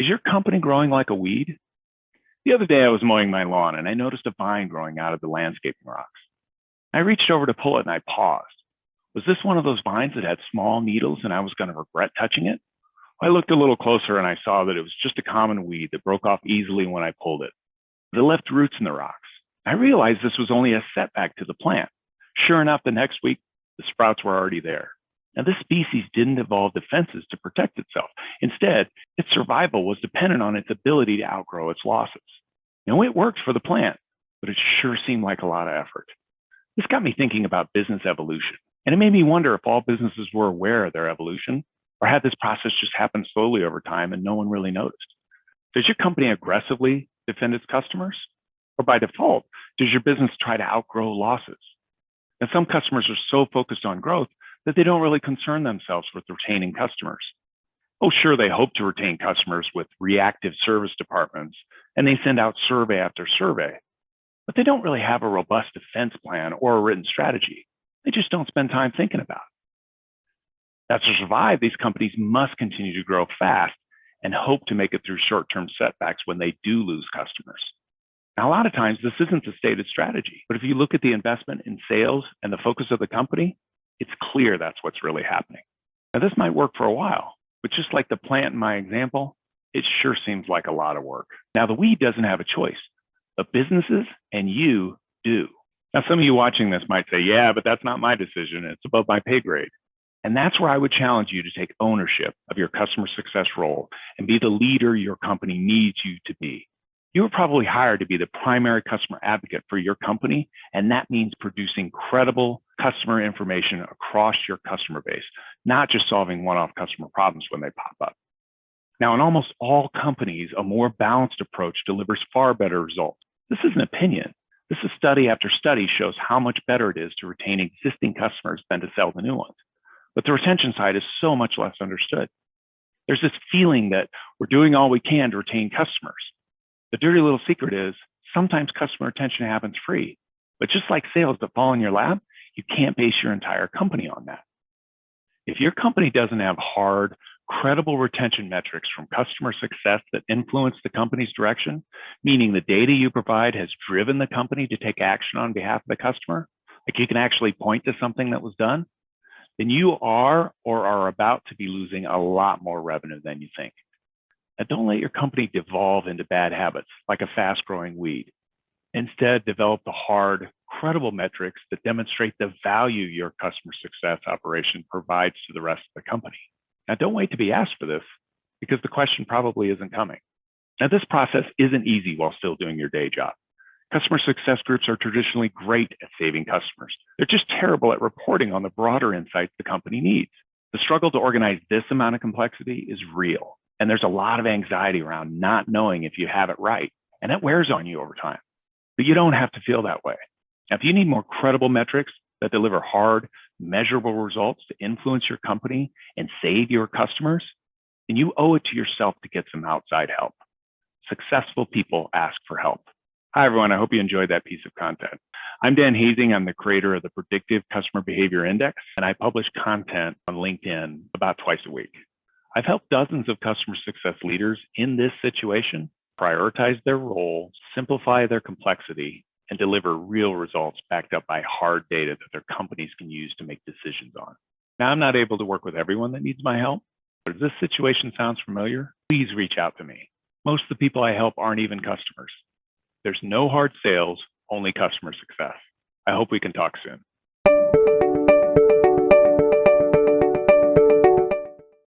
Is your company growing like a weed? The other day I was mowing my lawn and I noticed a vine growing out of the landscaping rocks. I reached over to pull it and I paused. Was this one of those vines that had small needles and I was going to regret touching it? I looked a little closer and I saw that it was just a common weed that broke off easily when I pulled it. But it left roots in the rocks. I realized this was only a setback to the plant. Sure enough, the next week, the sprouts were already there. Now, this species didn't evolve defenses to protect itself. Instead, its survival was dependent on its ability to outgrow its losses. It worked for the plant, but it sure seemed like a lot of effort. This got me thinking about business evolution, and it made me wonder if all businesses were aware of their evolution, or had this process just happen slowly over time and no one really noticed. Does your company aggressively defend its customers? Or by default, does your business try to outgrow losses? And some customers are so focused on growth that they don't really concern themselves with retaining customers. Oh, sure, they hope to retain customers with reactive service departments, and they send out survey after survey, but they don't really have a robust defense plan or a written strategy. They just don't spend time thinking about it. Now, to survive, these companies must continue to grow fast and hope to make it through short-term setbacks when they do lose customers. Now, a lot of times this isn't a stated strategy, but if you look at the investment in sales and the focus of the company, it's clear that's what's really happening. Now, this might work for a while, but just like the plant in my example, it sure seems like a lot of work. Now, the weed doesn't have a choice, but businesses and you do. Now, some of you watching this might say, yeah, but that's not my decision. It's above my pay grade. And that's where I would challenge you to take ownership of your customer success role and be the leader your company needs you to be. You were probably hired to be the primary customer advocate for your company, and that means producing credible customer information across your customer base, not just solving one-off customer problems when they pop up. Now, in almost all companies, a more balanced approach delivers far better results. This is an opinion. This is study after study shows how much better it is to retain existing customers than to sell the new ones. But the retention side is so much less understood. There's this feeling that we're doing all we can to retain customers. The dirty little secret is sometimes customer retention happens free, but just like sales that fall in your lap, you can't base your entire company on that. If your company doesn't have hard, credible retention metrics from customer success that influence the company's direction, meaning the data you provide has driven the company to take action on behalf of the customer, like you can actually point to something that was done, then you are or are about to be losing a lot more revenue than you think. Now, don't let your company devolve into bad habits like a fast-growing weed. Instead, develop the hard, credible metrics that demonstrate the value your customer success operation provides to the rest of the company. Now, don't wait to be asked for this because the question probably isn't coming. Now, this process isn't easy while still doing your day job. Customer success groups are traditionally great at saving customers. They're just terrible at reporting on the broader insights the company needs. The struggle to organize this amount of complexity is real. And there's a lot of anxiety around not knowing if you have it right. And that wears on you over time. But you don't have to feel that way. Now, if you need more credible metrics that deliver hard, measurable results to influence your company and save your customers, then you owe it to yourself to get some outside help. Successful people ask for help. Hi, everyone. I hope you enjoyed that piece of content. I'm Dan Hazing. I'm the creator of the Predictive Customer Behavior Index, and I publish content on LinkedIn about twice a week. I've helped dozens of customer success leaders in this situation prioritize their role, simplify their complexity, and deliver real results backed up by hard data that their companies can use to make decisions on. Now, I'm not able to work with everyone that needs my help, but if this situation sounds familiar, please reach out to me. Most of the people I help aren't even customers. There's no hard sales, only customer success. I hope we can talk soon.